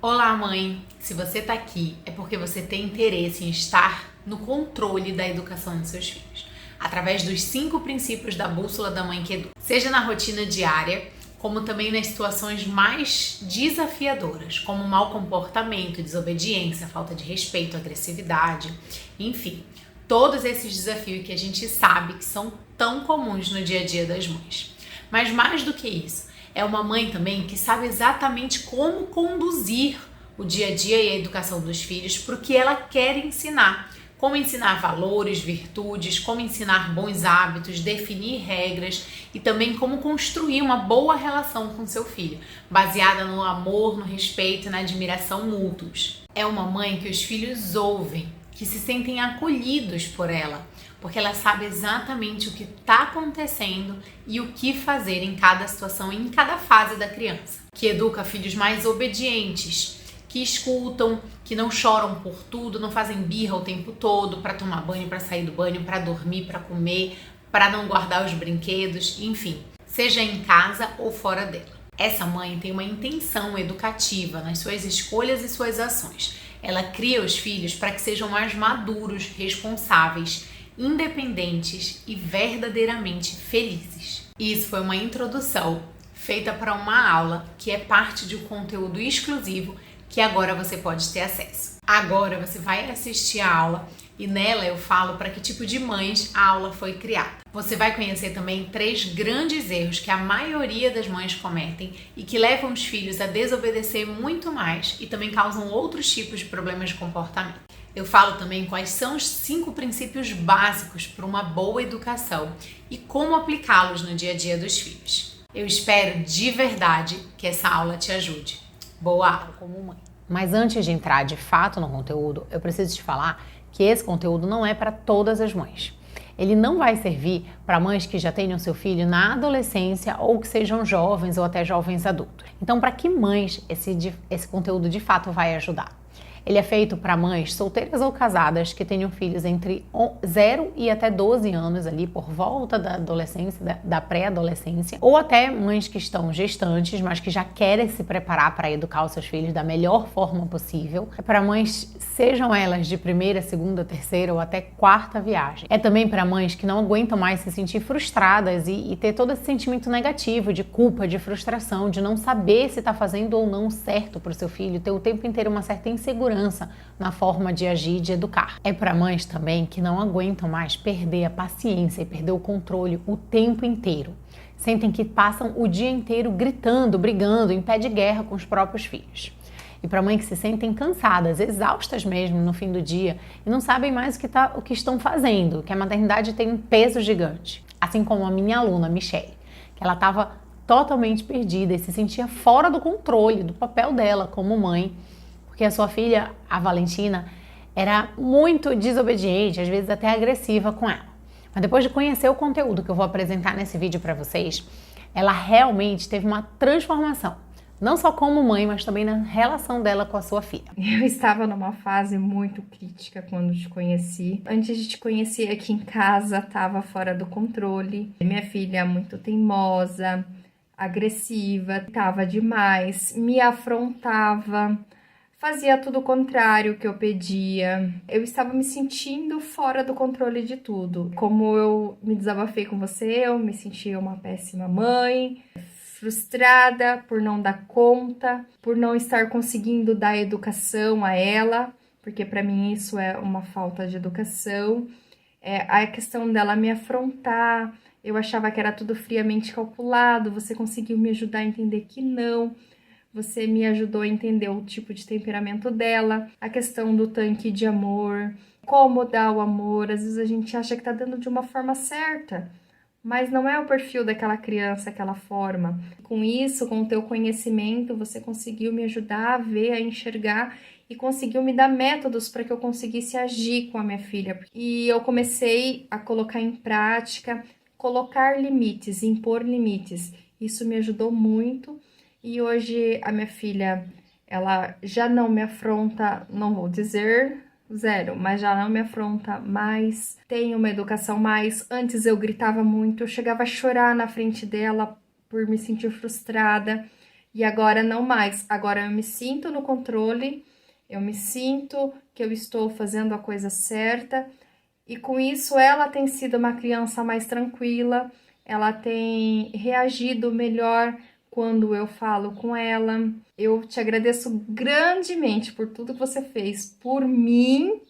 Olá, mãe! Se você tá aqui é porque você tem interesse em estar no controle da educação dos seus filhos, através dos 5 princípios da bússola da mãe que educa. Seja na rotina diária, como também nas situações mais desafiadoras, como mau comportamento, desobediência, falta de respeito, agressividade, enfim, todos esses desafios que a gente sabe que são tão comuns no dia a dia das mães. Mas mais do que isso, é uma mãe também que sabe exatamente como conduzir o dia a dia e a educação dos filhos para o que ela quer ensinar. Como ensinar valores, virtudes, como ensinar bons hábitos, definir regras e também como construir uma boa relação com seu filho, baseada no amor, no respeito e na admiração mútuos. É uma mãe que os filhos ouvem, que se sentem acolhidos por ela, porque ela sabe exatamente o que está acontecendo e o que fazer em cada situação e em cada fase da criança. Que educa filhos mais obedientes, que escutam, que não choram por tudo, não fazem birra o tempo todo para tomar banho, para sair do banho, para dormir, para comer, para não guardar os brinquedos, enfim, seja em casa ou fora dela. Essa mãe tem uma intenção educativa nas suas escolhas e suas ações. Ela cria os filhos para que sejam mais maduros, responsáveis, independentes e verdadeiramente felizes. Isso foi uma introdução feita para uma aula que é parte de um conteúdo exclusivo que agora você pode ter acesso. Agora você vai assistir a aula e nela eu falo para que tipo de mães a aula foi criada. Você vai conhecer também 3 grandes erros que a maioria das mães cometem e que levam os filhos a desobedecer muito mais e também causam outros tipos de problemas de comportamento. Eu falo também quais são os 5 princípios básicos para uma boa educação e como aplicá-los no dia a dia dos filhos. Eu espero de verdade que essa aula te ajude. Boa aula como mãe. Mas antes de entrar de fato no conteúdo, eu preciso te falar que esse conteúdo não é para todas as mães. Ele não vai servir para mães que já tenham seu filho na adolescência ou que sejam jovens ou até jovens adultos. Então, para que mães esse conteúdo de fato vai ajudar? Ele é feito para mães solteiras ou casadas que tenham filhos entre 0 e até 12 anos ali por volta da adolescência, da pré-adolescência, ou até mães que estão gestantes, mas que já querem se preparar para educar os seus filhos da melhor forma possível. É para mães, sejam elas de primeira, segunda, terceira ou até quarta viagem. É também para mães que não aguentam mais se sentir frustradas e ter todo esse sentimento negativo de culpa, de frustração, de não saber se está fazendo ou não certo para o seu filho, ter o tempo inteiro uma certa insegurança na forma de agir e de educar. É para mães também que não aguentam mais perder a paciência e perder o controle o tempo inteiro. Sentem que passam o dia inteiro gritando, brigando, em pé de guerra com os próprios filhos. E para mães que se sentem cansadas, exaustas mesmo no fim do dia e não sabem mais o que estão fazendo, que a maternidade tem um peso gigante. Assim como a minha aluna, Michelle, que ela estava totalmente perdida e se sentia fora do controle, do papel dela como mãe, porque a sua filha, a Valentina, era muito desobediente, às vezes até agressiva com ela. Mas depois de conhecer o conteúdo que eu vou apresentar nesse vídeo para vocês, ela realmente teve uma transformação, não só como mãe, mas também na relação dela com a sua filha. Eu estava numa fase muito crítica quando te conheci. Antes de te conhecer aqui em casa, estava fora do controle. Minha filha muito teimosa, agressiva, estava demais, me afrontava. Fazia tudo o contrário que eu pedia. Eu estava me sentindo fora do controle de tudo. Como eu me desabafei com você, eu me sentia uma péssima mãe, frustrada por não dar conta, por não estar conseguindo dar educação a ela, porque para mim isso é uma falta de educação. A questão dela me afrontar, eu achava que era tudo friamente calculado, você conseguiu me ajudar a entender que não. Você me ajudou a entender o tipo de temperamento dela, a questão do tanque de amor, como dar o amor. Às vezes a gente acha que tá dando de uma forma certa, mas não é o perfil daquela criança, aquela forma. Com isso, com o teu conhecimento, você conseguiu me ajudar a ver, a enxergar e conseguiu me dar métodos para que eu conseguisse agir com a minha filha. E eu comecei a colocar em prática, colocar limites, impor limites. Isso me ajudou muito. E hoje a minha filha, ela já não me afronta, não vou dizer 0, mas já não me afronta mais, tem uma educação mais. Antes eu gritava muito, eu chegava a chorar na frente dela por me sentir frustrada. E agora não mais. Agora eu me sinto no controle, eu me sinto que eu estou fazendo a coisa certa. E com isso ela tem sido uma criança mais tranquila, ela tem reagido melhor quando eu falo com ela. Eu te agradeço grandemente por tudo que você fez por mim,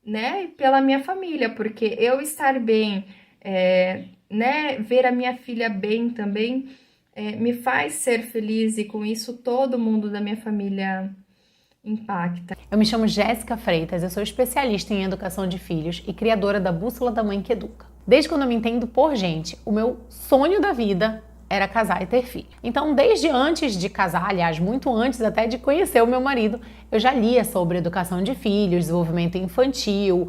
né, e pela minha família, porque eu estar bem, né, ver a minha filha bem também, me faz ser feliz, e com isso todo mundo da minha família impacta. Eu me chamo Jéssica Freitas, eu sou especialista em educação de filhos e criadora da Bússola da Mãe que Educa. Desde quando eu me entendo por gente, o meu sonho da vida era casar e ter filho. Então, desde antes de casar, aliás, muito antes até de conhecer o meu marido, eu já lia sobre educação de filhos, desenvolvimento infantil,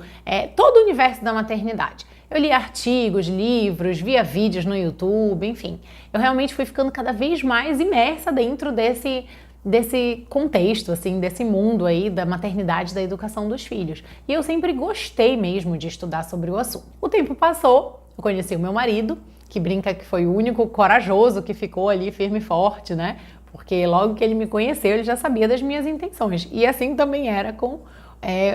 todo o universo da maternidade. Eu li artigos, livros, via vídeos no YouTube, enfim. Eu realmente fui ficando cada vez mais imersa dentro desse contexto, assim, desse mundo aí da maternidade, da educação dos filhos. E eu sempre gostei mesmo de estudar sobre o assunto. O tempo passou, eu conheci o meu marido, que brinca que foi o único corajoso que ficou ali firme e forte, né? Porque logo que ele me conheceu, ele já sabia das minhas intenções. E assim também era com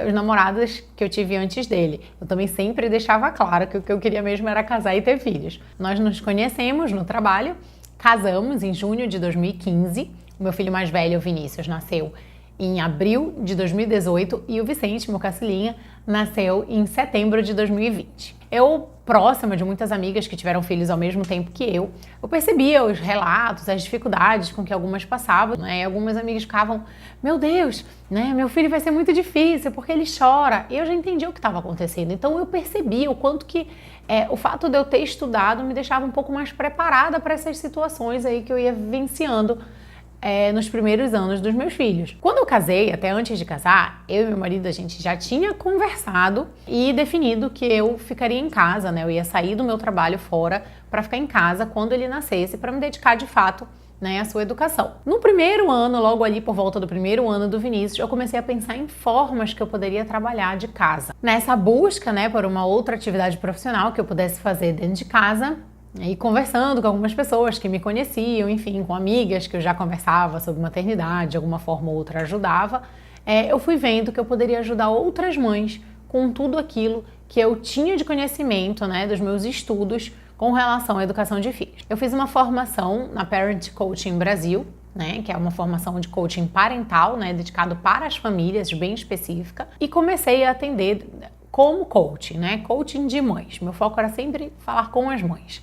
os namorados que eu tive antes dele. Eu também sempre deixava claro que o que eu queria mesmo era casar e ter filhos. Nós nos conhecemos no trabalho, casamos em junho de 2015. O meu filho mais velho, o Vinícius, nasceu em abril de 2018 e o Vicente, meu caçulinha, nasceu em setembro de 2020. Eu, próxima de muitas amigas que tiveram filhos ao mesmo tempo que eu percebia os relatos, as dificuldades com que algumas passavam, né? E algumas amigas ficavam, meu Deus, né? Meu filho vai ser muito difícil porque ele chora. E eu já entendi o que estava acontecendo. Então eu percebi o quanto que o fato de eu ter estudado me deixava um pouco mais preparada para essas situações aí que eu ia vivenciando nos primeiros anos dos meus filhos. Quando eu casei, até antes de casar, eu e meu marido, a gente já tinha conversado e definido que eu ficaria em casa, né? Eu ia sair do meu trabalho fora para ficar em casa quando ele nascesse, para me dedicar de fato, né, à sua educação. No primeiro ano, logo ali por volta do primeiro ano do Vinícius, eu comecei a pensar em formas que eu poderia trabalhar de casa. Nessa busca, né, por uma outra atividade profissional que eu pudesse fazer dentro de casa, e conversando com algumas pessoas que me conheciam, enfim, com amigas que eu já conversava sobre maternidade, de alguma forma ou outra ajudava, eu fui vendo que eu poderia ajudar outras mães com tudo aquilo que eu tinha de conhecimento, né, dos meus estudos com relação à educação de filhos. Eu fiz uma formação na Parent Coaching Brasil, né, que é uma formação de coaching parental, né, dedicado para as famílias, bem específica, e comecei a atender como coaching, né, coaching de mães. Meu foco era sempre falar com as mães.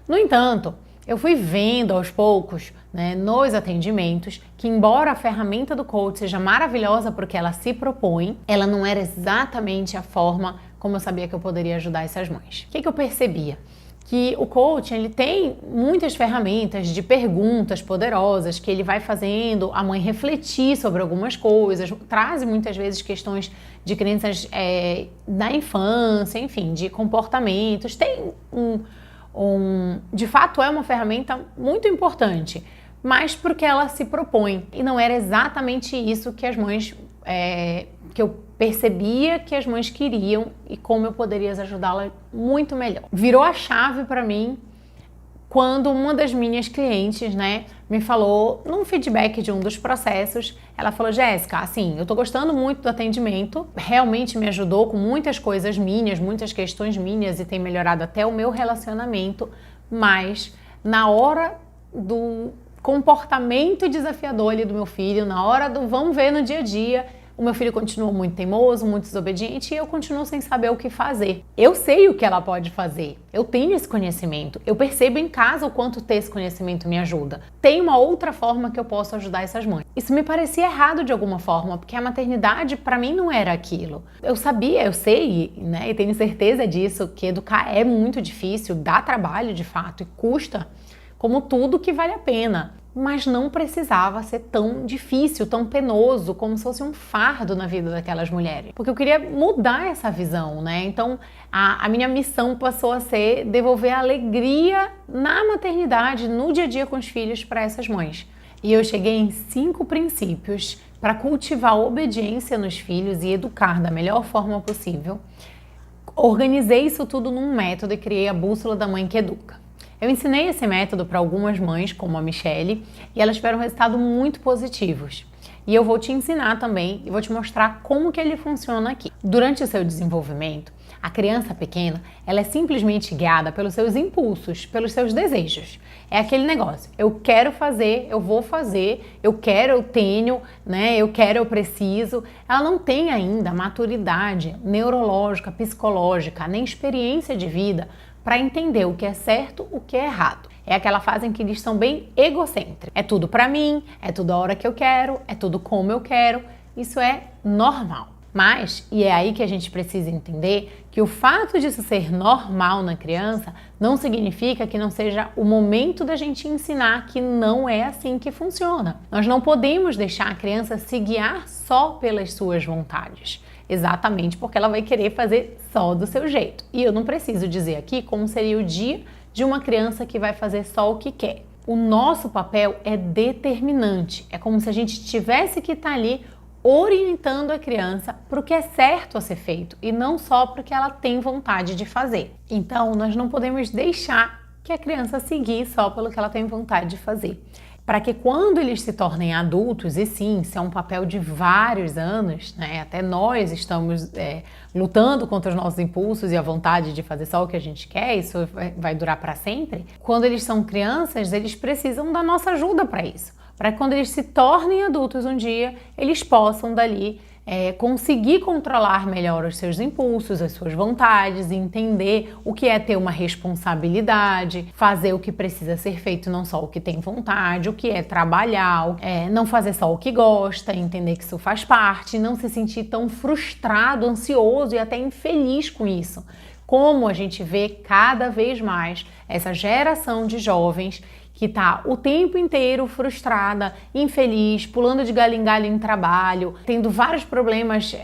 No entanto, eu fui vendo aos poucos, né, nos atendimentos, que embora a ferramenta do coach seja maravilhosa porque ela se propõe, ela não era exatamente a forma como eu sabia que eu poderia ajudar essas mães. O que eu percebia? Que o coaching, ele tem muitas ferramentas de perguntas poderosas que ele vai fazendo a mãe refletir sobre algumas coisas, traz muitas vezes questões de crenças da infância, enfim, de comportamentos. Tem de fato é uma ferramenta muito importante, mas porque ela se propõe. E não era exatamente isso que as mães, que eu percebia que as mães queriam e como eu poderia ajudá-las muito melhor. Virou a chave para mim quando uma das minhas clientes, né, me falou, num feedback de um dos processos, ela falou, Jéssica, assim, eu tô gostando muito do atendimento, realmente me ajudou com muitas coisas minhas, muitas questões minhas e tem melhorado até o meu relacionamento, mas na hora do comportamento desafiador ali do meu filho, na hora do vamos ver no dia a dia, o meu filho continua muito teimoso, muito desobediente e eu continuo sem saber o que fazer. Eu sei o que ela pode fazer, eu tenho esse conhecimento, eu percebo em casa o quanto ter esse conhecimento me ajuda. Tem uma outra forma que eu posso ajudar essas mães. Isso me parecia errado de alguma forma, porque a maternidade para mim não era aquilo. Eu sabia, eu sei, né, e tenho certeza disso, que educar é muito difícil, dá trabalho de fato e custa, como tudo que vale a pena. Mas não precisava ser tão difícil, tão penoso, como se fosse um fardo na vida daquelas mulheres. Porque eu queria mudar essa visão, né? Então, a minha missão passou a ser devolver a alegria na maternidade, no dia a dia com os filhos para essas mães. E eu cheguei em 5 princípios para cultivar a obediência nos filhos e educar da melhor forma possível. Organizei isso tudo num método e criei a Bússola da Mãe que Educa. Eu ensinei esse método para algumas mães, como a Michelle, e elas tiveram resultados muito positivos. E eu vou te ensinar também e vou te mostrar como que ele funciona aqui. Durante o seu desenvolvimento, a criança pequena, ela é simplesmente guiada pelos seus impulsos, pelos seus desejos. É aquele negócio, eu quero fazer, eu vou fazer, eu quero, eu tenho, né? Eu quero, eu preciso. Ela não tem ainda maturidade neurológica, psicológica, nem experiência de vida para entender o que é certo, o que é errado. É aquela fase em que eles são bem egocêntricos. É tudo para mim, é tudo a hora que eu quero, é tudo como eu quero. Isso é normal. Mas, e é aí que a gente precisa entender que o fato disso ser normal na criança não significa que não seja o momento da gente ensinar que não é assim que funciona. Nós não podemos deixar a criança se guiar só pelas suas vontades. Exatamente porque ela vai querer fazer só do seu jeito. E eu não preciso dizer aqui como seria o dia de uma criança que vai fazer só o que quer. O nosso papel é determinante. É como se a gente tivesse que estar ali orientando a criança para o que é certo a ser feito e não só para o que ela tem vontade de fazer. Então, nós não podemos deixar que a criança seguir só pelo que ela tem vontade de fazer. Para que quando eles se tornem adultos, e sim, isso é um papel de vários anos, né? Até nós estamos lutando contra os nossos impulsos e a vontade de fazer só o que a gente quer, isso vai durar para sempre. Quando eles são crianças, eles precisam da nossa ajuda para isso. Para que quando eles se tornem adultos um dia, eles possam dali conseguir controlar melhor os seus impulsos, as suas vontades, entender o que é ter uma responsabilidade, fazer o que precisa ser feito, não só o que tem vontade, o que é trabalhar, não fazer só o que gosta, entender que isso faz parte, não se sentir tão frustrado, ansioso e até infeliz com isso. Como a gente vê cada vez mais essa geração de jovens que está o tempo inteiro frustrada, infeliz, pulando de galho em galho em trabalho, tendo vários problemas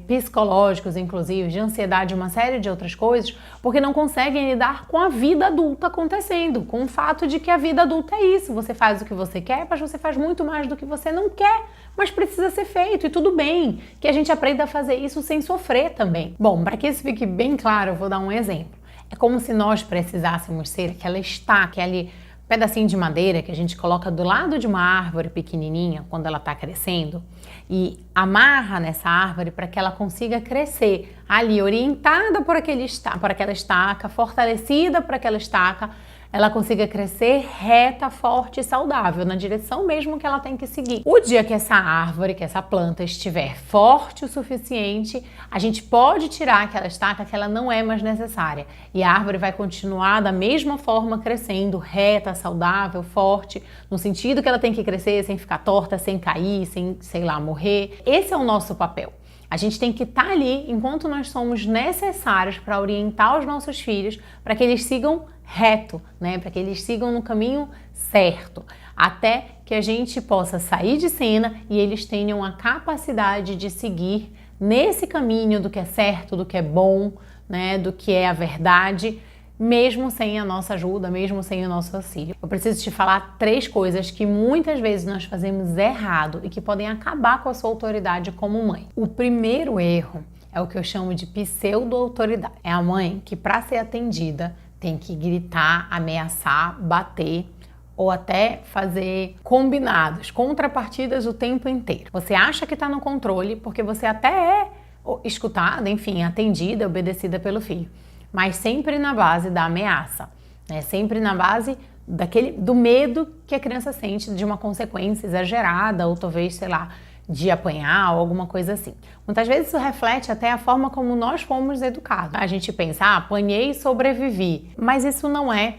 psicológicos, inclusive, de ansiedade e uma série de outras coisas, porque não conseguem lidar com a vida adulta acontecendo, com o fato de que a vida adulta é isso, você faz o que você quer, mas você faz muito mais do que você não quer, mas precisa ser feito e tudo bem, que a gente aprenda a fazer isso sem sofrer também. Bom, para que isso fique bem claro, eu vou dar um exemplo. É como se nós precisássemos ser aquela estaca, aquele pedacinho de madeira que a gente coloca do lado de uma árvore pequenininha quando ela está crescendo e amarra nessa árvore para que ela consiga crescer ali, orientada por aquela estaca, fortalecida por aquela estaca, ela consiga crescer reta, forte e saudável, na direção mesmo que ela tem que seguir. O dia que essa árvore, que essa planta estiver forte o suficiente, a gente pode tirar aquela estaca que ela não é mais necessária. E a árvore vai continuar da mesma forma crescendo, reta, saudável, forte, no sentido que ela tem que crescer sem ficar torta, sem cair, sem, sei lá, morrer. Esse é o nosso papel. A gente tem que estar ali enquanto nós somos necessários para orientar os nossos filhos para que eles sigam reto, né? Para que eles sigam no caminho certo, até que a gente possa sair de cena e eles tenham a capacidade de seguir nesse caminho do que é certo, do que é bom, né? Do que é a verdade, mesmo sem a nossa ajuda, mesmo sem o nosso auxílio. Eu preciso te falar 3 coisas que muitas vezes nós fazemos errado e que podem acabar com a sua autoridade como mãe. O primeiro erro é o que eu chamo de pseudo-autoridade. É a mãe que, para ser atendida, tem que gritar, ameaçar, bater ou até fazer combinados, contrapartidas o tempo inteiro. Você acha que está no controle porque você até é escutada, enfim, atendida, obedecida pelo filho, mas sempre na base da ameaça, né? Sempre na base do medo que a criança sente de uma consequência exagerada ou talvez, sei lá, de apanhar ou alguma coisa assim. Muitas vezes isso reflete até a forma como nós fomos educados. A gente pensa, apanhei e sobrevivi, mas isso não é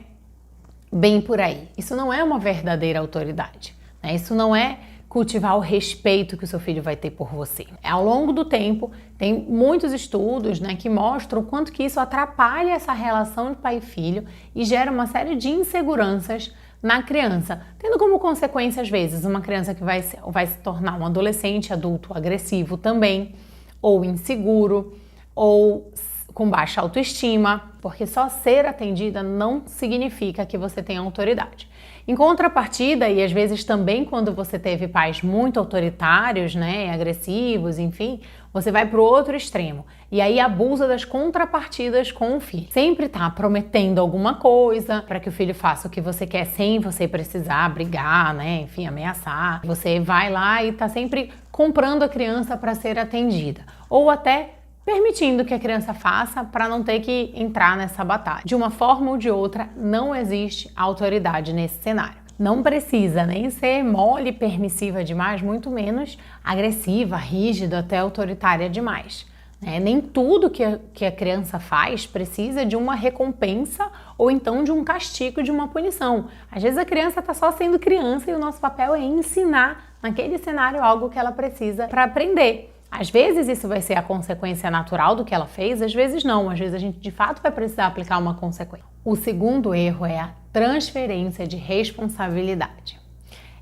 bem por aí. Isso não é uma verdadeira autoridade, né? Isso não é cultivar o respeito que o seu filho vai ter por você. Ao longo do tempo, tem muitos estudos, né, que mostram o quanto que isso atrapalha essa relação de pai e filho e gera uma série de inseguranças na criança, tendo como consequência, às vezes, uma criança que vai se tornar um adolescente, adulto agressivo também, ou inseguro, ou com baixa autoestima, porque só ser atendida não significa que você tem autoridade. Em contrapartida, e às vezes também quando você teve pais muito autoritários, né, agressivos, enfim, você vai para o outro extremo. E aí abusa das contrapartidas com o filho. Sempre tá prometendo alguma coisa para que o filho faça o que você quer sem você precisar brigar, né, enfim, ameaçar. Você vai lá e tá sempre comprando a criança para ser atendida. Ou até permitindo que a criança faça para não ter que entrar nessa batalha. De uma forma ou de outra, não existe autoridade nesse cenário. Não precisa nem ser mole, permissiva demais, muito menos agressiva, rígida, até autoritária demais. Nem tudo que a criança faz precisa de uma recompensa ou então de um castigo, de uma punição. Às vezes a criança está só sendo criança e o nosso papel é ensinar naquele cenário algo que ela precisa para aprender. Às vezes isso vai ser a consequência natural do que ela fez, às vezes não, às vezes a gente de fato vai precisar aplicar uma consequência. O segundo erro é a transferência de responsabilidade.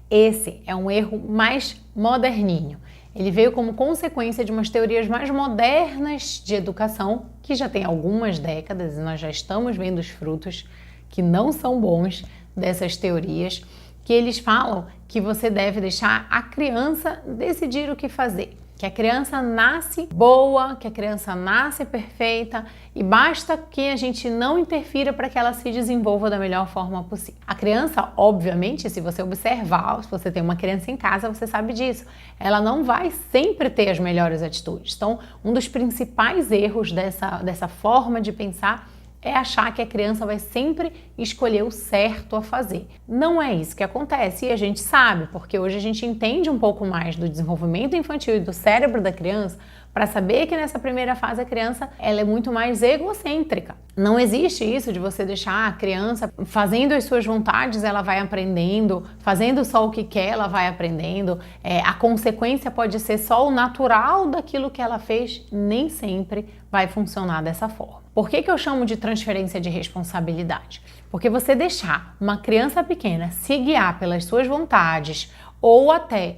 Esse é um erro mais moderninho. Ele veio como consequência de umas teorias mais modernas de educação, que já tem algumas décadas e nós já estamos vendo os frutos que não são bons dessas teorias, que eles falam que você deve deixar a criança decidir o que fazer. Que a criança nasce boa, que a criança nasce perfeita e basta que a gente não interfira para que ela se desenvolva da melhor forma possível. A criança, obviamente, se você observar, se você tem uma criança em casa, você sabe disso. Ela não vai sempre ter as melhores atitudes. Então, um dos principais erros dessa forma de pensar é achar que a criança vai sempre escolher o certo a fazer. Não é isso que acontece e a gente sabe, porque hoje a gente entende um pouco mais do desenvolvimento infantil e do cérebro da criança para saber que nessa primeira fase a criança ela é muito mais egocêntrica. Não existe isso de você deixar a criança fazendo as suas vontades, ela vai aprendendo, fazendo só o que quer, ela vai aprendendo. A consequência pode ser só o natural daquilo que ela fez, nem sempre vai funcionar dessa forma. Por que eu chamo de transferência de responsabilidade? Porque você deixar uma criança pequena se guiar pelas suas vontades ou até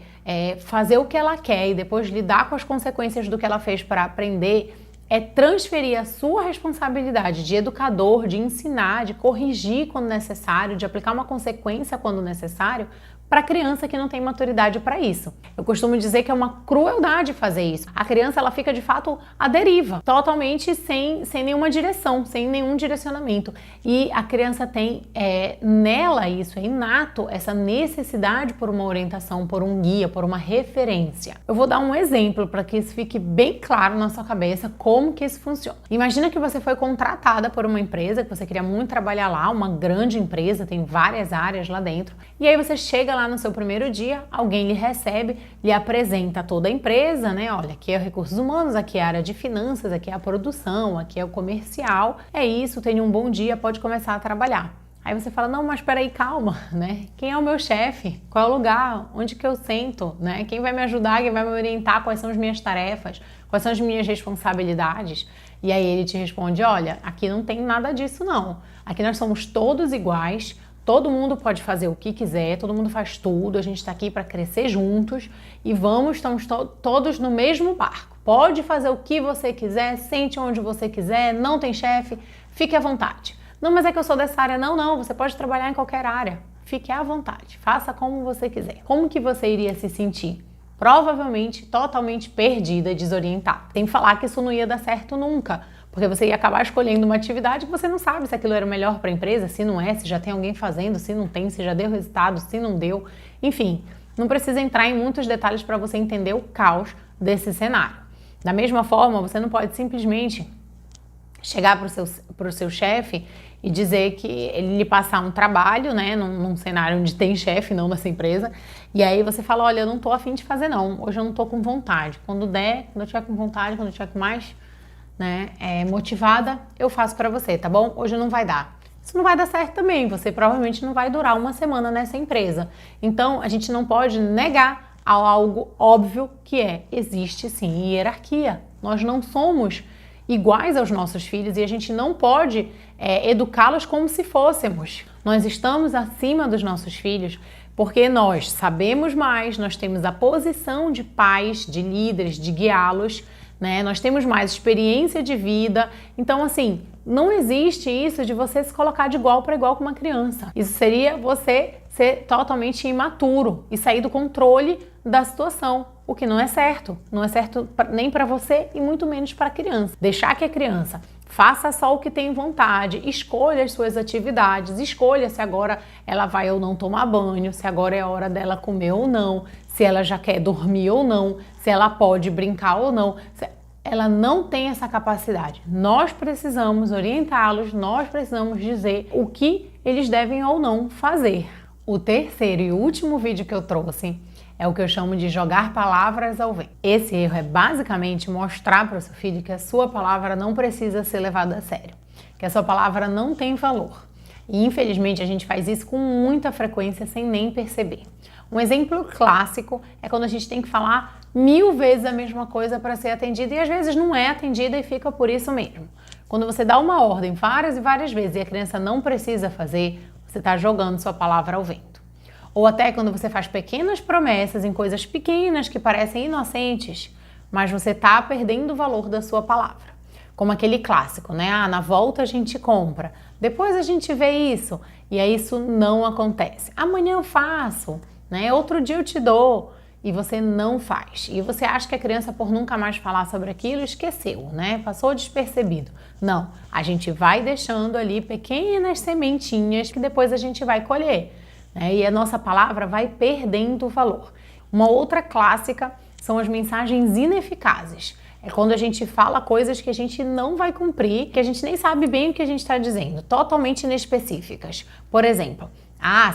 fazer o que ela quer e depois lidar com as consequências do que ela fez para aprender, é transferir a sua responsabilidade de educador, de ensinar, de corrigir quando necessário, de aplicar uma consequência quando necessário, para a criança que não tem maturidade para isso. Eu costumo dizer que é uma crueldade fazer isso. A criança ela fica de fato à deriva, totalmente sem nenhuma direção, sem nenhum direcionamento. E a criança tem nela isso, é inato, essa necessidade por uma orientação, por um guia, por uma referência. Eu vou dar um exemplo para que isso fique bem claro na sua cabeça como que isso funciona. Imagina que você foi contratada por uma empresa, que você queria muito trabalhar lá, uma grande empresa, tem várias áreas lá dentro, e aí você chega lá no seu primeiro dia, alguém lhe recebe, lhe apresenta toda a empresa, né? Olha, aqui é o recursos humanos, aqui é a área de finanças, aqui é a produção, aqui é o comercial. É isso, tenha um bom dia, pode começar a trabalhar. Aí você fala, não, mas peraí, calma, né? Quem é o meu chefe? Qual é o lugar? Onde que eu sento? Né? Quem vai me ajudar? Quem vai me orientar? Quais são as minhas tarefas? Quais são as minhas responsabilidades? E aí ele te responde, olha, aqui não tem nada disso não. Aqui nós somos todos iguais, todo mundo pode fazer o que quiser, todo mundo faz tudo, a gente está aqui para crescer juntos e estamos todos no mesmo barco. Pode fazer o que você quiser, sente onde você quiser, não tem chefe, fique à vontade. Não, mas é que eu sou dessa área. Não, você pode trabalhar em qualquer área. Fique à vontade, faça como você quiser. Como que você iria se sentir? Provavelmente totalmente perdida, desorientada. Tem que falar que isso não ia dar certo nunca. Porque você ia acabar escolhendo uma atividade que você não sabe se aquilo era o melhor para a empresa, se não é, se já tem alguém fazendo, se não tem, se já deu resultado, se não deu. Enfim, não precisa entrar em muitos detalhes para você entender o caos desse cenário. Da mesma forma, você não pode simplesmente chegar para o seu chefe e dizer que ele lhe passar um trabalho, né, num cenário onde tem chefe, não nessa empresa, e aí você fala, olha, eu não tô a fim de fazer não, hoje eu não tô com vontade. Quando der, quando eu tiver com vontade, quando eu tiver com mais motivada, eu faço para você, tá bom? Hoje não vai dar. Isso não vai dar certo também, você provavelmente não vai durar uma semana nessa empresa. Então, a gente não pode negar algo óbvio que existe sim hierarquia. Nós não somos iguais aos nossos filhos e a gente não pode educá-los como se fôssemos. Nós estamos acima dos nossos filhos porque nós sabemos mais, nós temos a posição de pais, de líderes, de guiá-los, né? Nós temos mais experiência de vida, então não existe isso de você se colocar de igual para igual com uma criança. Isso seria você ser totalmente imaturo e sair do controle da situação, o que não é certo. Não é certo nem para você e muito menos para a criança. Deixar que a criança faça só o que tem vontade, escolha as suas atividades, escolha se agora ela vai ou não tomar banho, se agora é a hora dela comer ou não, se ela já quer dormir ou não, se ela pode brincar ou não. Ela não tem essa capacidade. Nós precisamos orientá-los, nós precisamos dizer o que eles devem ou não fazer. O terceiro e último vídeo que eu trouxe é o que eu chamo de jogar palavras ao vento. Esse erro é basicamente mostrar para o seu filho que a sua palavra não precisa ser levada a sério, que a sua palavra não tem valor. E infelizmente a gente faz isso com muita frequência sem nem perceber. Um exemplo clássico é quando a gente tem que falar 1000 vezes a mesma coisa para ser atendida e às vezes não é atendida e fica por isso mesmo. Quando você dá uma ordem várias e várias vezes e a criança não precisa fazer, você está jogando sua palavra ao vento. Ou até quando você faz pequenas promessas em coisas pequenas que parecem inocentes, mas você está perdendo o valor da sua palavra. Como aquele clássico, né? Na volta a gente compra, depois a gente vê isso, e aí isso não acontece. Amanhã eu faço, né? Outro dia eu te dou, e você não faz. E você acha que a criança, por nunca mais falar sobre aquilo, esqueceu, né? Passou despercebido. Não, a gente vai deixando ali pequenas sementinhas que depois a gente vai colher. E a nossa palavra vai perdendo o valor. Uma outra clássica são as mensagens ineficazes. É quando a gente fala coisas que a gente não vai cumprir, que a gente nem sabe bem o que a gente está dizendo, totalmente inespecíficas. Por exemplo,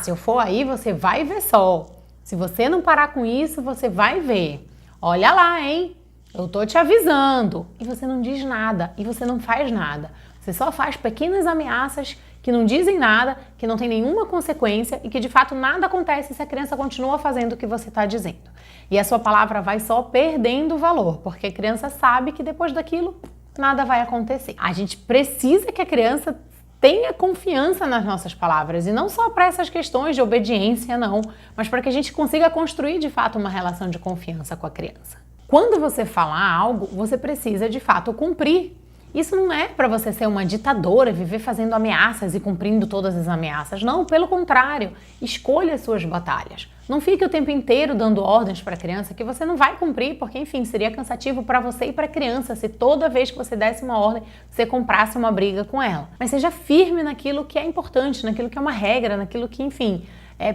se eu for aí, você vai ver sol. Se você não parar com isso, você vai ver. Olha lá, hein? Eu tô te avisando. E você não diz nada, e você não faz nada. Você só faz pequenas ameaças que não dizem nada, que não tem nenhuma consequência e que de fato nada acontece se a criança continua fazendo o que você está dizendo. E a sua palavra vai só perdendo valor, porque a criança sabe que depois daquilo nada vai acontecer. A gente precisa que a criança tenha confiança nas nossas palavras, e não só para essas questões de obediência, não, mas para que a gente consiga construir de fato uma relação de confiança com a criança. Quando você falar algo, você precisa de fato cumprir. Isso não é para você ser uma ditadora, viver fazendo ameaças e cumprindo todas as ameaças. Não, pelo contrário, escolha as suas batalhas. Não fique o tempo inteiro dando ordens para a criança que você não vai cumprir, porque, enfim, seria cansativo para você e para a criança se toda vez que você desse uma ordem, você comprasse uma briga com ela. Mas seja firme naquilo que é importante, naquilo que é uma regra, naquilo que, enfim,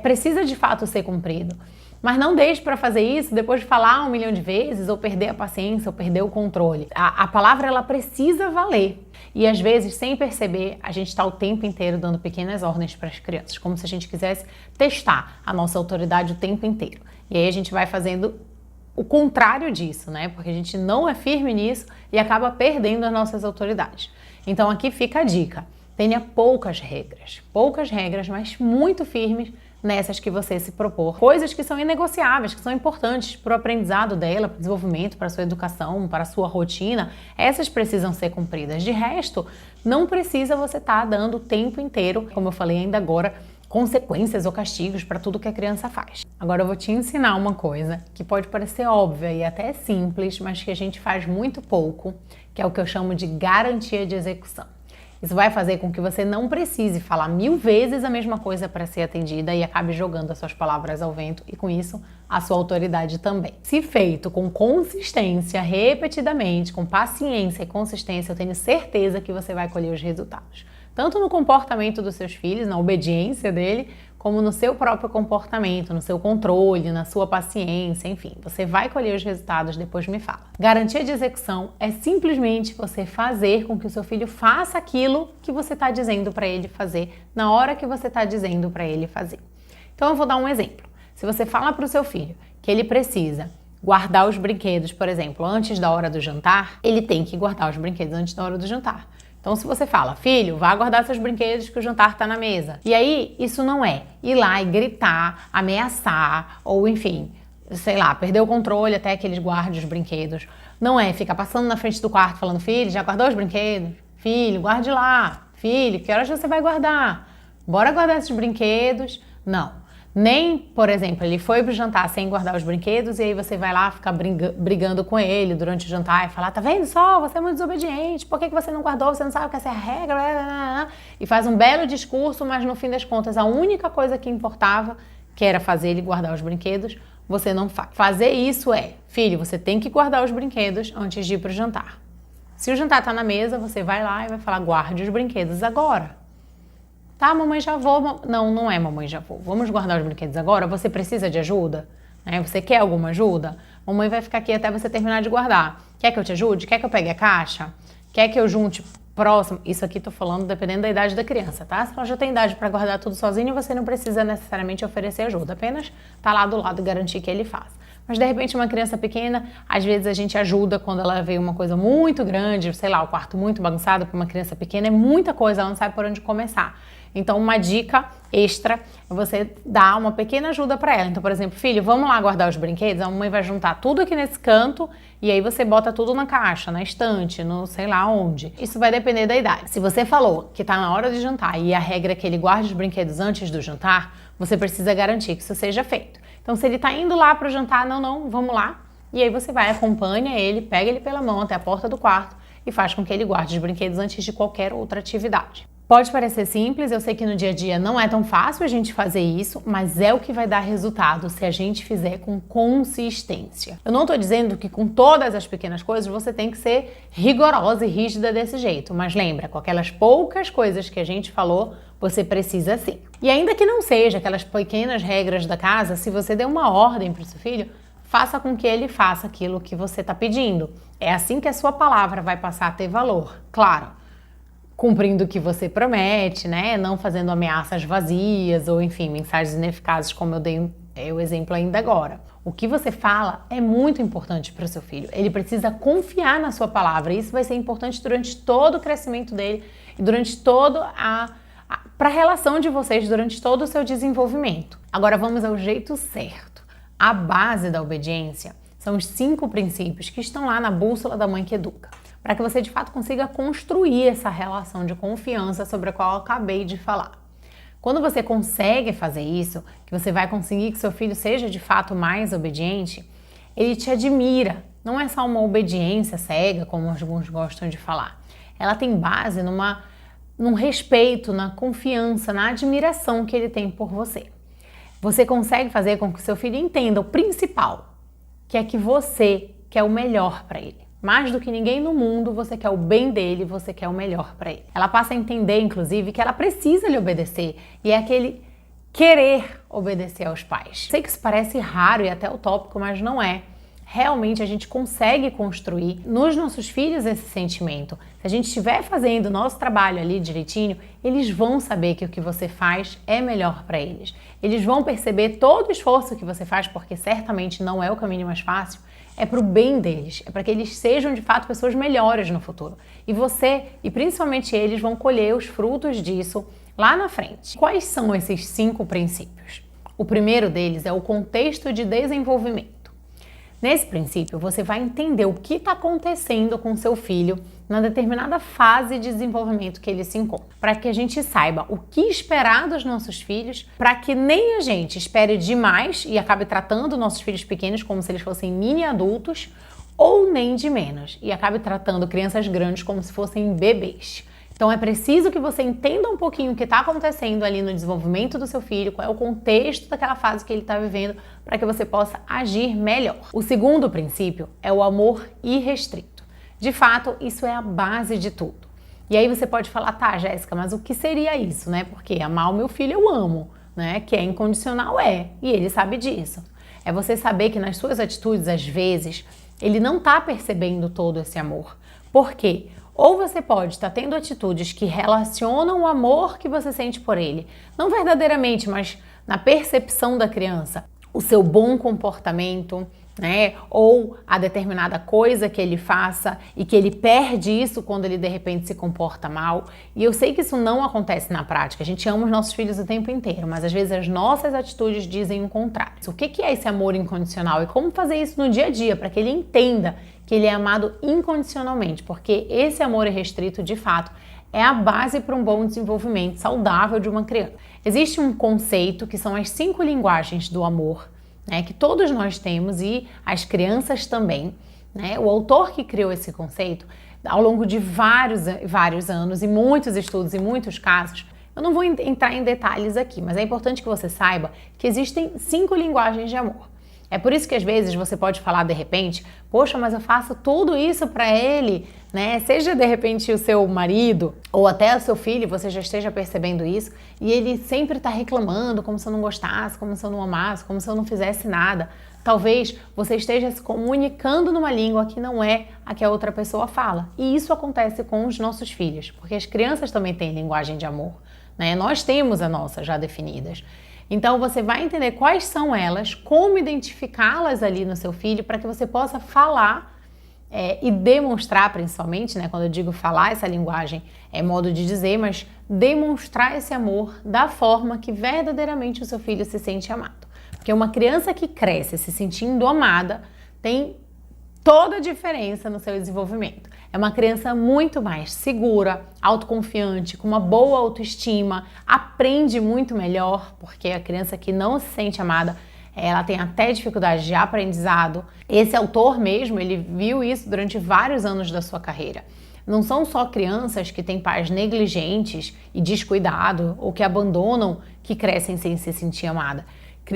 precisa de fato ser cumprido. Mas não deixe para fazer isso depois de falar 1 milhão de vezes ou perder a paciência ou perder o controle. A palavra, ela precisa valer. E às vezes, sem perceber, a gente está o tempo inteiro dando pequenas ordens para as crianças, como se a gente quisesse testar a nossa autoridade o tempo inteiro. E aí a gente vai fazendo o contrário disso, né? Porque a gente não é firme nisso e acaba perdendo as nossas autoridades. Então aqui fica a dica. Tenha poucas regras, mas muito firmes nessas que você se propor. Coisas que são inegociáveis, que são importantes para o aprendizado dela, para o desenvolvimento, para a sua educação, para a sua rotina, essas precisam ser cumpridas. De resto, não precisa você estar dando o tempo inteiro, como eu falei ainda agora, consequências ou castigos para tudo que a criança faz. Agora eu vou te ensinar uma coisa que pode parecer óbvia e até simples, mas que a gente faz muito pouco, que é o que eu chamo de garantia de execução. Isso vai fazer com que você não precise falar 1000 vezes a mesma coisa para ser atendida e acabe jogando as suas palavras ao vento e, com isso, a sua autoridade também. Se feito com consistência, repetidamente, com paciência e consistência, eu tenho certeza que você vai colher os resultados. Tanto no comportamento dos seus filhos, na obediência dele, como no seu próprio comportamento, no seu controle, na sua paciência, enfim. Você vai colher os resultados, depois me fala. Garantia de execução é simplesmente você fazer com que o seu filho faça aquilo que você está dizendo para ele fazer, na hora que você está dizendo para ele fazer. Então eu vou dar um exemplo. Se você fala para o seu filho que ele precisa guardar os brinquedos, por exemplo, antes da hora do jantar, ele tem que guardar os brinquedos antes da hora do jantar. Então, se você fala, filho, vá guardar seus brinquedos que o jantar está na mesa. E aí, isso não é ir lá e gritar, ameaçar, ou enfim, sei lá, perder o controle até que eles guardem os brinquedos. Não é ficar passando na frente do quarto falando, filho, já guardou os brinquedos? Filho, guarde lá. Filho, que horas você vai guardar? Bora guardar esses brinquedos? Não. Nem, por exemplo, ele foi pro jantar sem guardar os brinquedos e aí você vai lá ficar brigando com ele durante o jantar e falar, tá vendo só, você é muito desobediente, por que você não guardou, você não sabe que essa é a regra, e faz um belo discurso, mas no fim das contas a única coisa que importava, que era fazer ele guardar os brinquedos, você não faz. Fazer isso filho, você tem que guardar os brinquedos antes de ir pro jantar. Se o jantar tá na mesa, você vai lá e vai falar, guarde os brinquedos agora. Tá, mamãe, já vou. Não, não é mamãe, já vou. Vamos guardar os brinquedos agora? Você precisa de ajuda? Você quer alguma ajuda? Mamãe vai ficar aqui até você terminar de guardar. Quer que eu te ajude? Quer que eu pegue a caixa? Quer que eu junte próximo? Isso aqui tô falando dependendo da idade da criança, tá? Se ela já tem idade para guardar tudo sozinho, você não precisa necessariamente oferecer ajuda. Apenas tá lá do lado e garantir que ele faz. Mas de repente uma criança pequena, às vezes a gente ajuda quando ela vê uma coisa muito grande, sei lá, o quarto muito bagunçado para uma criança pequena, é muita coisa, ela não sabe por onde começar. Então, uma dica extra é você dar uma pequena ajuda para ela. Então, por exemplo, filho, vamos lá guardar os brinquedos? A mamãe vai juntar tudo aqui nesse canto e aí você bota tudo na caixa, na estante, no sei lá onde. Isso vai depender da idade. Se você falou que tá na hora de jantar e a regra é que ele guarde os brinquedos antes do jantar, você precisa garantir que isso seja feito. Então, se ele tá indo lá pro jantar, não, vamos lá. E aí você vai, acompanha ele, pega ele pela mão até a porta do quarto e faz com que ele guarde os brinquedos antes de qualquer outra atividade. Pode parecer simples, eu sei que no dia a dia não é tão fácil a gente fazer isso, mas é o que vai dar resultado se a gente fizer com consistência. Eu não tô dizendo que com todas as pequenas coisas você tem que ser rigorosa e rígida desse jeito, mas lembra, com aquelas poucas coisas que a gente falou, você precisa sim. E ainda que não seja aquelas pequenas regras da casa, se você der uma ordem para o seu filho, faça com que ele faça aquilo que você está pedindo. É assim que a sua palavra vai passar a ter valor, claro. Cumprindo o que você promete, Não fazendo ameaças vazias ou, enfim, mensagens ineficazes, como eu dei o exemplo ainda agora. O que você fala é muito importante para o seu filho. Ele precisa confiar na sua palavra. Isso vai ser importante durante todo o crescimento dele e durante para a relação de vocês, durante todo o seu desenvolvimento. Agora vamos ao jeito certo. A base da obediência são os 5 princípios que estão lá na Bússola da Mãe que Educa, para que você de fato consiga construir essa relação de confiança sobre a qual eu acabei de falar. Quando você consegue fazer isso, que você vai conseguir que seu filho seja de fato mais obediente, ele te admira. Não é só uma obediência cega, como alguns gostam de falar. Ela tem base num respeito, na confiança, na admiração que ele tem por você. Você consegue fazer com que seu filho entenda o principal, que é que você quer o melhor para ele. Mais do que ninguém no mundo, você quer o bem dele, você quer o melhor para ele. Ela passa a entender, inclusive, que ela precisa lhe obedecer e é aquele querer obedecer aos pais. Sei que isso parece raro e até utópico, mas não é. Realmente a gente consegue construir nos nossos filhos esse sentimento. Se a gente estiver fazendo o nosso trabalho ali direitinho, eles vão saber que o que você faz é melhor para eles. Eles vão perceber todo o esforço que você faz, porque certamente não é o caminho mais fácil, é para o bem deles, é para que eles sejam de fato pessoas melhores no futuro. E você, e principalmente eles, vão colher os frutos disso lá na frente. Quais são esses 5 princípios? O primeiro deles é o contexto de desenvolvimento. Nesse princípio, você vai entender o que está acontecendo com seu filho na determinada fase de desenvolvimento que ele se encontra, para que a gente saiba o que esperar dos nossos filhos, para que nem a gente espere demais e acabe tratando nossos filhos pequenos como se eles fossem mini adultos, ou nem de menos, e acabe tratando crianças grandes como se fossem bebês. Então é preciso que você entenda um pouquinho o que está acontecendo ali no desenvolvimento do seu filho, qual é o contexto daquela fase que ele está vivendo, para que você possa agir melhor. O segundo princípio é o amor irrestrito. De fato, isso é a base de tudo. E aí você pode falar, tá, Jéssica, mas o que seria isso, Porque amar o meu filho eu amo, Que é incondicional e ele sabe disso. É você saber que nas suas atitudes, às vezes, ele não está percebendo todo esse amor. Por quê? Ou você pode estar tendo atitudes que relacionam o amor que você sente por ele, não verdadeiramente, mas na percepção da criança, o seu bom comportamento, ou a determinada coisa que ele faça e que ele perde isso quando ele de repente se comporta mal. E eu sei que isso não acontece na prática, a gente ama os nossos filhos o tempo inteiro, mas às vezes as nossas atitudes dizem o contrário. O que é esse amor incondicional e como fazer isso no dia a dia para que ele entenda que ele é amado incondicionalmente, porque esse amor irrestrito, de fato, é a base para um bom desenvolvimento saudável de uma criança. Existe um conceito que são as 5 linguagens do amor, né, que todos nós temos e as crianças também, né? O autor que criou esse conceito, ao longo de vários anos e muitos estudos e muitos casos, eu não vou entrar em detalhes aqui, mas é importante que você saiba que existem 5 linguagens de amor. É por isso que às vezes você pode falar de repente, poxa, mas eu faço tudo isso para ele, né? Seja de repente o seu marido ou até o seu filho, você já esteja percebendo isso e ele sempre está reclamando como se eu não gostasse, como se eu não amasse, como se eu não fizesse nada. Talvez você esteja se comunicando numa língua que não é a que a outra pessoa fala. E isso acontece com os nossos filhos, porque as crianças também têm linguagem de amor, né? Nós temos a nossa já definidas. Então você vai entender quais são elas, como identificá-las ali no seu filho para que você possa falar e demonstrar principalmente, né? Quando eu digo falar, essa linguagem é modo de dizer, mas demonstrar esse amor da forma que verdadeiramente o seu filho se sente amado. Porque uma criança que cresce se sentindo amada tem toda a diferença no seu desenvolvimento. É uma criança muito mais segura, autoconfiante, com uma boa autoestima, aprende muito melhor, porque a criança que não se sente amada, ela tem até dificuldade de aprendizado. Esse autor mesmo, ele viu isso durante vários anos da sua carreira. Não são só crianças que têm pais negligentes e descuidados ou que abandonam que crescem sem se sentir amada.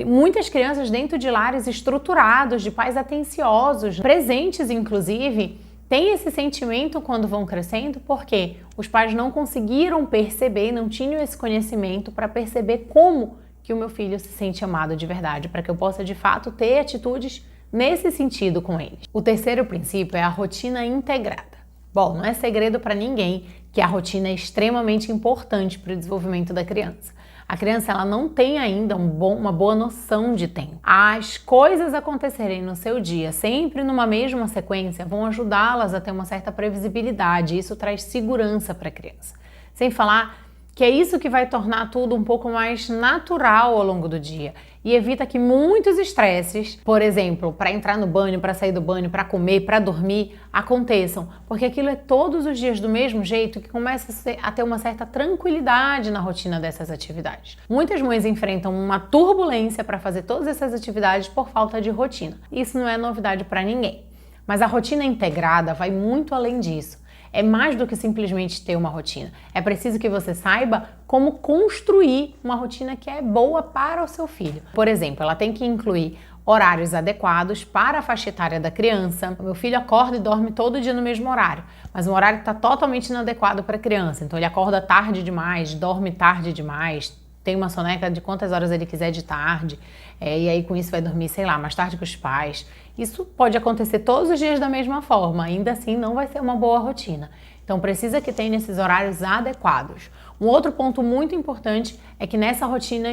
Muitas crianças dentro de lares estruturados, de pais atenciosos, presentes inclusive, têm esse sentimento quando vão crescendo porque os pais não conseguiram perceber, não tinham esse conhecimento para perceber como que o meu filho se sente amado de verdade, para que eu possa de fato ter atitudes nesse sentido com eles. O terceiro princípio é a rotina integrada. Bom, não é segredo para ninguém que a rotina é extremamente importante para o desenvolvimento da criança. A criança ela não tem ainda uma boa noção de tempo. As coisas acontecerem no seu dia sempre numa mesma sequência vão ajudá-las a ter uma certa previsibilidade. Isso traz segurança para a criança. Sem falar que é isso que vai tornar tudo um pouco mais natural ao longo do dia e evita que muitos estresses, por exemplo, para entrar no banho, para sair do banho, para comer, para dormir, aconteçam, porque aquilo é todos os dias do mesmo jeito que começa a ter uma certa tranquilidade na rotina dessas atividades. Muitas mães enfrentam uma turbulência para fazer todas essas atividades por falta de rotina. Isso não é novidade para ninguém, mas a rotina integrada vai muito além disso. É mais do que simplesmente ter uma rotina. É preciso que você saiba como construir uma rotina que é boa para o seu filho. Por exemplo, ela tem que incluir horários adequados para a faixa etária da criança. O meu filho acorda e dorme todo dia no mesmo horário, mas um horário que está totalmente inadequado para a criança. Então ele acorda tarde demais, dorme tarde demais, tem uma soneca de quantas horas ele quiser de tarde, e aí com isso vai dormir, sei lá, mais tarde que os pais. Isso pode acontecer todos os dias da mesma forma, ainda assim não vai ser uma boa rotina. Então precisa que tenha esses horários adequados. Um outro ponto muito importante é que nessa rotina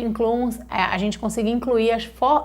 a gente consiga incluir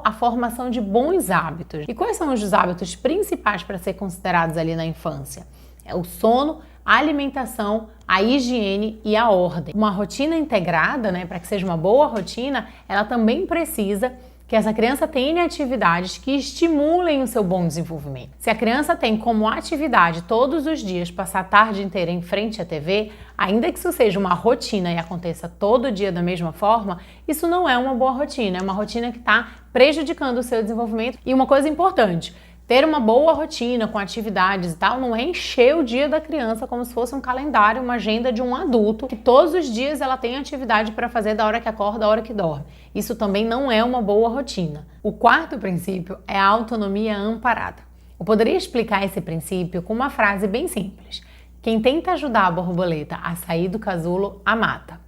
a formação de bons hábitos. E quais são os hábitos principais para ser considerados ali na infância? É o sono, a alimentação, a higiene e a ordem. Uma rotina integrada, né, para que seja uma boa rotina, ela também precisa que essa criança tenha atividades que estimulem o seu bom desenvolvimento. Se a criança tem como atividade todos os dias passar a tarde inteira em frente à TV, ainda que isso seja uma rotina e aconteça todo dia da mesma forma, isso não é uma boa rotina, é uma rotina que está prejudicando o seu desenvolvimento. E uma coisa importante, ter uma boa rotina com atividades e tal não é encher o dia da criança como se fosse um calendário, uma agenda de um adulto, que todos os dias ela tem atividade para fazer da hora que acorda, da hora que dorme. Isso também não é uma boa rotina. O quarto princípio é a autonomia amparada. Eu poderia explicar esse princípio com uma frase bem simples. Quem tenta ajudar a borboleta a sair do casulo, a mata.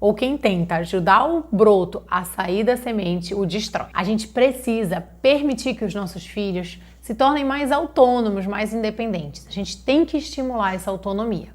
Ou quem tenta ajudar o broto a sair da semente, o destrói. A gente precisa permitir que os nossos filhos se tornem mais autônomos, mais independentes. A gente tem que estimular essa autonomia.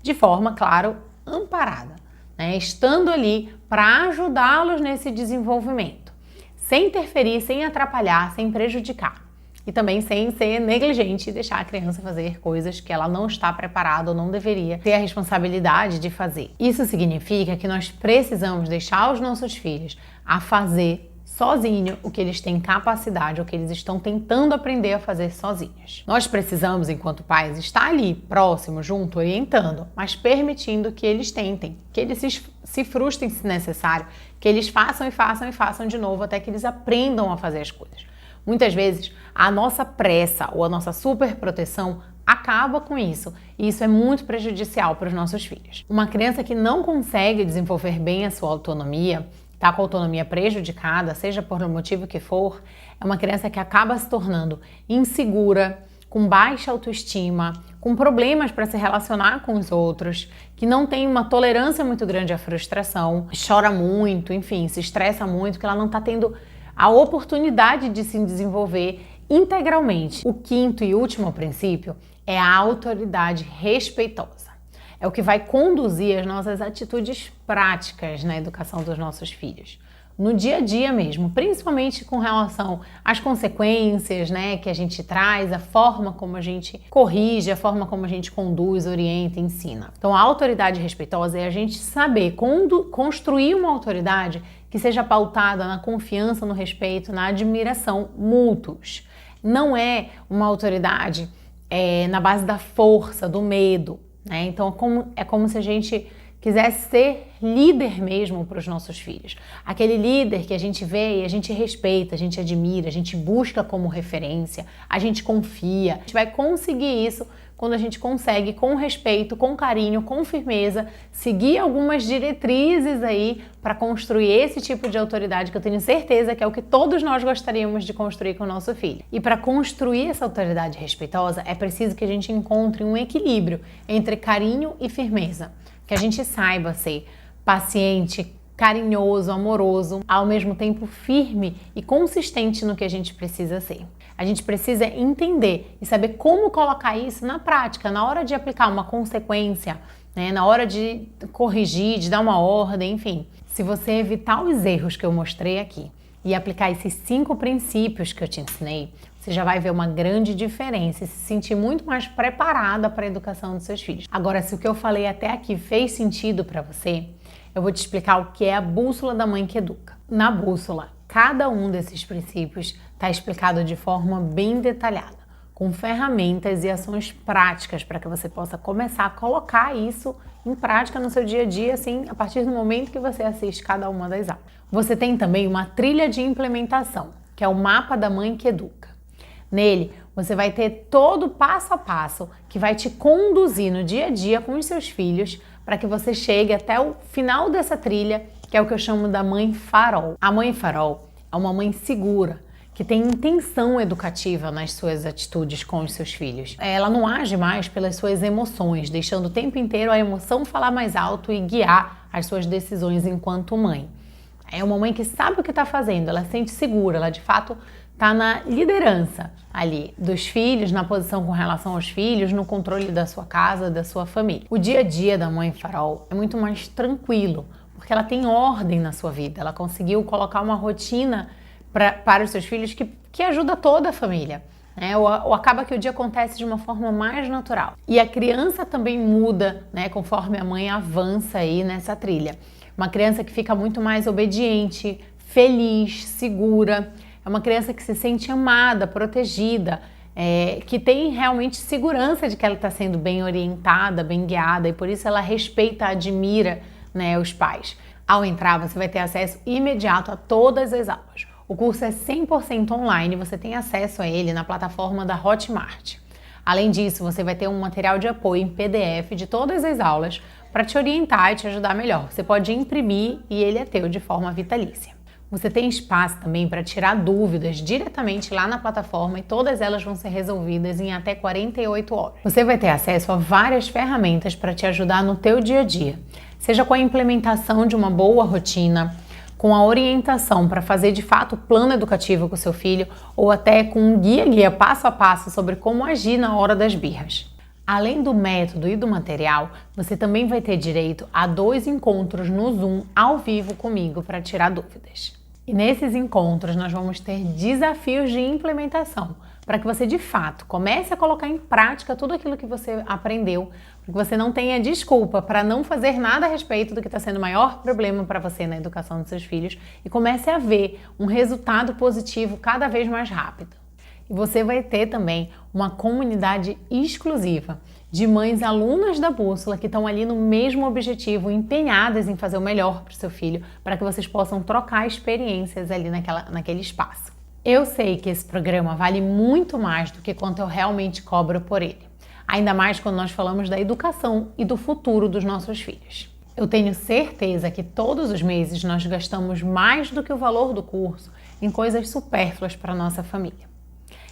De forma, claro, amparada, né? Estando ali para ajudá-los nesse desenvolvimento. Sem interferir, sem atrapalhar, sem prejudicar. E também sem ser negligente e deixar a criança fazer coisas que ela não está preparada ou não deveria ter a responsabilidade de fazer. Isso significa que nós precisamos deixar os nossos filhos a fazer sozinho o que eles têm capacidade, o que eles estão tentando aprender a fazer sozinhos. Nós precisamos, enquanto pais, estar ali, próximo, junto, orientando, mas permitindo que eles tentem, que eles se frustrem se necessário, que eles façam e façam e façam de novo até que eles aprendam a fazer as coisas. Muitas vezes, a nossa pressa ou a nossa superproteção acaba com isso, e isso é muito prejudicial para os nossos filhos. Uma criança que não consegue desenvolver bem a sua autonomia, está com a autonomia prejudicada, seja por um motivo que for, é uma criança que acaba se tornando insegura, com baixa autoestima, com problemas para se relacionar com os outros, que não tem uma tolerância muito grande à frustração, chora muito, enfim, se estressa muito, que ela não está tendo a oportunidade de se desenvolver integralmente. O quinto e último princípio é a autoridade respeitosa. É o que vai conduzir as nossas atitudes práticas na educação dos nossos filhos. No dia a dia mesmo, principalmente com relação às consequências, né, que a gente traz, a forma como a gente corrige, a forma como a gente conduz, orienta, ensina. Então, a autoridade respeitosa é a gente saber construir uma autoridade que seja pautada na confiança, no respeito, na admiração mútuos. Não é uma autoridade na base da força, do medo, né? Então é como se a gente quisesse ser líder mesmo para os nossos filhos. Aquele líder que a gente vê e a gente respeita, a gente admira, a gente busca como referência, a gente confia. A gente vai conseguir isso quando a gente consegue, com respeito, com carinho, com firmeza, seguir algumas diretrizes aí para construir esse tipo de autoridade que eu tenho certeza que é o que todos nós gostaríamos de construir com o nosso filho. E para construir essa autoridade respeitosa, é preciso que a gente encontre um equilíbrio entre carinho e firmeza. Que a gente saiba ser paciente, carinhoso, amoroso, ao mesmo tempo firme e consistente no que a gente precisa ser. A gente precisa entender e saber como colocar isso na prática, na hora de aplicar uma consequência, né, na hora de corrigir, de dar uma ordem, enfim. Se você evitar os erros que eu mostrei aqui e aplicar esses 5 princípios que eu te ensinei, você já vai ver uma grande diferença e se sentir muito mais preparada para a educação dos seus filhos. Agora, se o que eu falei até aqui fez sentido para você, eu vou te explicar o que é a bússola da mãe que educa. Na bússola, cada um desses princípios está explicado de forma bem detalhada, com ferramentas e ações práticas para que você possa começar a colocar isso em prática no seu dia a dia, assim, a partir do momento que você assiste cada uma das aulas. Você tem também uma trilha de implementação, que é o mapa da mãe que educa. Nele, você vai ter todo o passo a passo que vai te conduzir no dia a dia com os seus filhos para que você chegue até o final dessa trilha, que é o que eu chamo da mãe farol. A mãe farol é uma mãe segura, que tem intenção educativa nas suas atitudes com os seus filhos. Ela não age mais pelas suas emoções, deixando o tempo inteiro a emoção falar mais alto e guiar as suas decisões enquanto mãe. É uma mãe que sabe o que está fazendo, ela se sente segura, ela de fato está na liderança ali dos filhos, na posição com relação aos filhos, no controle da sua casa, da sua família. O dia a dia da mãe farol é muito mais tranquilo, porque ela tem ordem na sua vida, ela conseguiu colocar uma rotina para os seus filhos que ajuda toda a família, né? Ou acaba que o dia acontece de uma forma mais natural. E a criança também muda, né, conforme a mãe avança aí nessa trilha. Uma criança que fica muito mais obediente, feliz, segura. É uma criança que se sente amada, protegida, que tem realmente segurança de que ela está sendo bem orientada, bem guiada, e por isso ela respeita, admira, né, os pais. Ao entrar, você vai ter acesso imediato a todas as aulas. O curso é 100% online, você tem acesso a ele na plataforma da Hotmart. Além disso, você vai ter um material de apoio em PDF de todas as aulas para te orientar e te ajudar melhor. Você pode imprimir e ele é teu de forma vitalícia. Você tem espaço também para tirar dúvidas diretamente lá na plataforma e todas elas vão ser resolvidas em até 48 horas. Você vai ter acesso a várias ferramentas para te ajudar no teu dia a dia, seja com a implementação de uma boa rotina, com a orientação para fazer de fato o plano educativo com o seu filho ou até com um guia passo a passo sobre como agir na hora das birras. Além do método e do material, você também vai ter direito a 2 encontros no Zoom ao vivo comigo para tirar dúvidas. E nesses encontros nós vamos ter desafios de implementação para que você de fato comece a colocar em prática tudo aquilo que você aprendeu, para que você não tenha desculpa para não fazer nada a respeito do que está sendo o maior problema para você na educação dos seus filhos e comece a ver um resultado positivo cada vez mais rápido. E você vai ter também uma comunidade exclusiva de mães alunas da Bússola que estão ali no mesmo objetivo, empenhadas em fazer o melhor para o seu filho, para que vocês possam trocar experiências ali naquele espaço. Eu sei que esse programa vale muito mais do que quanto eu realmente cobro por ele, ainda mais quando nós falamos da educação e do futuro dos nossos filhos. Eu tenho certeza que todos os meses nós gastamos mais do que o valor do curso em coisas supérfluas para a nossa família.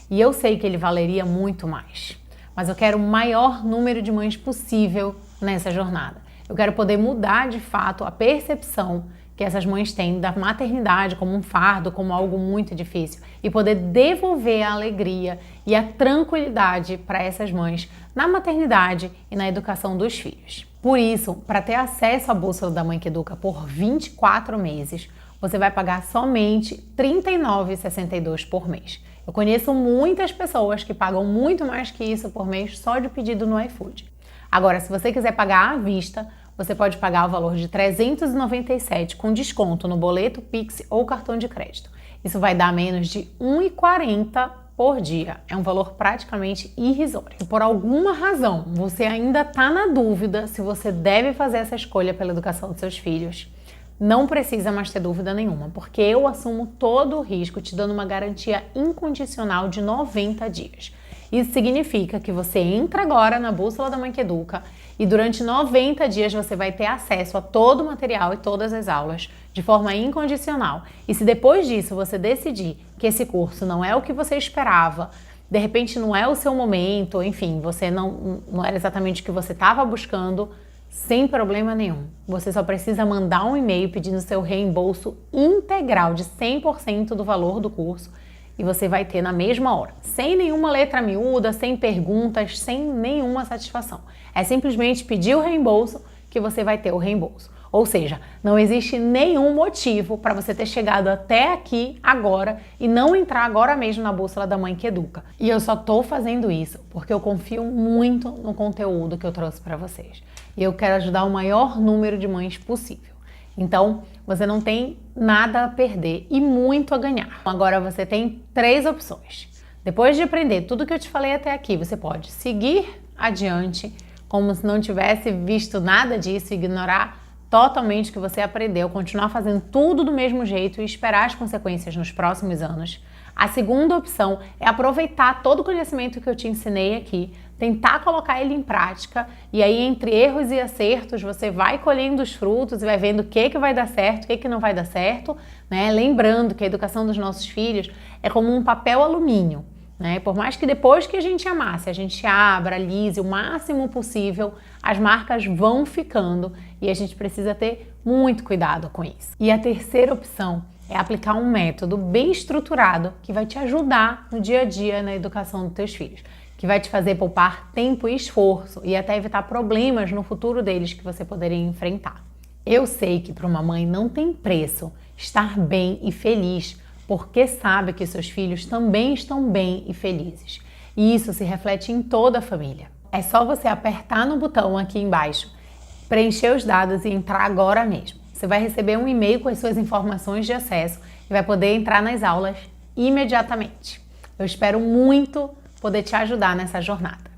E eu sei que ele valeria muito mais. Mas eu quero o maior número de mães possível nessa jornada. Eu quero poder mudar de fato a percepção que essas mães têm da maternidade como um fardo, como algo muito difícil e poder devolver a alegria e a tranquilidade para essas mães na maternidade e na educação dos filhos. Por isso, para ter acesso à Bússola da Mãe que Educa por 24 meses, você vai pagar somente R$ 39,62 por mês. Eu conheço muitas pessoas que pagam muito mais que isso por mês só de pedido no iFood. Agora, se você quiser pagar à vista, você pode pagar o valor de R$ 397 com desconto no boleto, Pix ou cartão de crédito. Isso vai dar menos de R$ 1,40 por dia. É um valor praticamente irrisório. Se por alguma razão você ainda está na dúvida se você deve fazer essa escolha pela educação dos seus filhos, não precisa mais ter dúvida nenhuma, porque eu assumo todo o risco te dando uma garantia incondicional de 90 dias. Isso significa que você entra agora na Bússola da Mãe que Educa e durante 90 dias você vai ter acesso a todo o material e todas as aulas de forma incondicional. E se depois disso você decidir que esse curso não é o que você esperava, de repente não é o seu momento, enfim, você não era exatamente o que você estava buscando, sem problema nenhum. Você só precisa mandar um e-mail pedindo seu reembolso integral de 100% do valor do curso e você vai ter na mesma hora, sem nenhuma letra miúda, sem perguntas, sem nenhuma satisfação. É simplesmente pedir o reembolso que você vai ter o reembolso. Ou seja, não existe nenhum motivo para você ter chegado até aqui agora e não entrar agora mesmo na Bússola da Mãe que Educa. E eu só estou fazendo isso porque eu confio muito no conteúdo que eu trouxe para vocês. E eu quero ajudar o maior número de mães possível. Então, você não tem nada a perder e muito a ganhar. Agora você tem 3 opções. Depois de aprender tudo que eu te falei até aqui, você pode seguir adiante como se não tivesse visto nada disso, ignorar totalmente o que você aprendeu, continuar fazendo tudo do mesmo jeito e esperar as consequências nos próximos anos. A segunda opção é aproveitar todo o conhecimento que eu te ensinei aqui, tentar colocar ele em prática e aí entre erros e acertos você vai colhendo os frutos e vai vendo o que vai dar certo, o que não vai dar certo, né? Lembrando que a educação dos nossos filhos é como um papel alumínio, né? Por mais que depois que a gente amasse, a gente abra, alise o máximo possível, as marcas vão ficando e a gente precisa ter muito cuidado com isso. E a terceira opção é aplicar um método bem estruturado que vai te ajudar no dia a dia na educação dos teus filhos, que vai te fazer poupar tempo e esforço e até evitar problemas no futuro deles que você poderia enfrentar. Eu sei que para uma mãe não tem preço estar bem e feliz, porque sabe que seus filhos também estão bem e felizes. E isso se reflete em toda a família. É só você apertar no botão aqui embaixo, preencher os dados e entrar agora mesmo. Você vai receber um e-mail com as suas informações de acesso e vai poder entrar nas aulas imediatamente. Eu espero muito poder te ajudar nessa jornada.